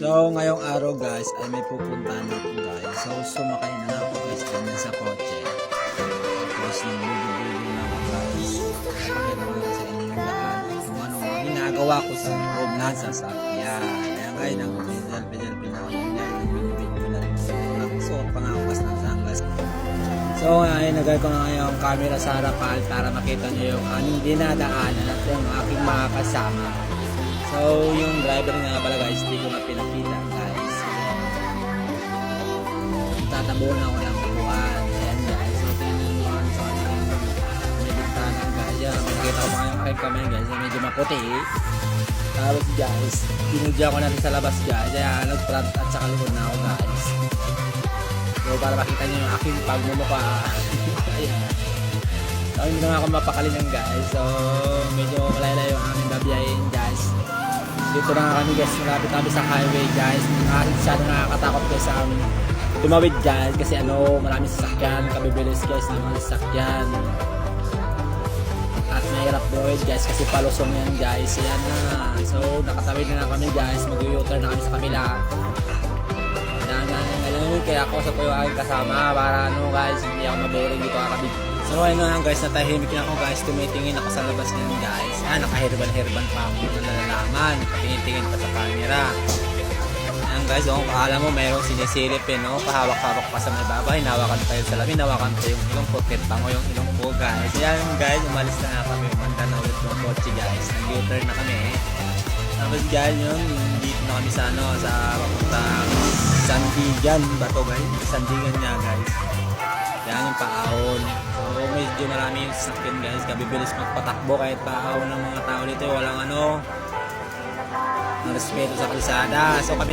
So, ngayong araw guys, ay may pupuntahan ako guys. So, sumakay na ako guys din sa kotse. Tapos, nagbububulo na ako guys. Pakita ko lang sa inyo yung lahat. Kung anong ginagawa ko sa loob ng sasakyan. Kaya guys, nag-pedal-pedal na ako yung video na rin. Nakasuot pa nga ako guys ng sunglass. So, ngayon, nagay ko na yung camera sa harapan para makita nyo yung aming dinadaanan at yung aking mga kasama. So, yung driver nga pala guys, hindi ko na pinakita guys. Tatabuhan ako ng buwan. Ayan guys. So, tingnan mo ang sa aking may bintana guys. Yan, makikita ko pa yung aking kamay guys. Medyo maputi. Tapos guys, pinudya ko na rin sa labas guys. Ayan, nag-front at saka likod na ako guys. So, para makita nyo yung aking pagmumukha. Ayan. So, hindi naman ako mapakalinan guys. So, medyo malala yung aming babiyahin guys. Dito na nga kami guys, malapit kami sa highway guys. Masyado nakakatakot guys sa amin tumawid guys kasi maraming sasakyan, kabibilis guys ng mga sasakyan. At mahirap buwid guys kasi palusong yan guys. Ayan na. So nakatawid na kami guys, mag-u-turn na kami sa kabila. Ngayon kaya ako sa yung aking kasama para guys, hindi ako maboring dito kakabig. So ayun na guys, natahimik na ako guys, tumitingin ako sa labas niyan guys. Nakaherban-herban pa ako na nalalaman, tingin-tingin pa sa camera. Ayan guys, akala mo mayroong sinisilip pahawak-hawak pa sa may baba, hinawakan pa yung salamin, hinawakan pa yung ilong ko, mo yung ilong ko guys. Ayan guys, umalis na nga kami, umanda na ulit yung kotse guys, nag-u-turn na kami. Tapos guys, dito na kami sa sa papuntang Sandigan ba to guys? Sandigan nga guys. Yan yung paahon. So medyo marami yung sasakyan guys. Kabibilis magpatakbo kahit paahon ng mga tao dito. Walang respeto sa kalsada. So kami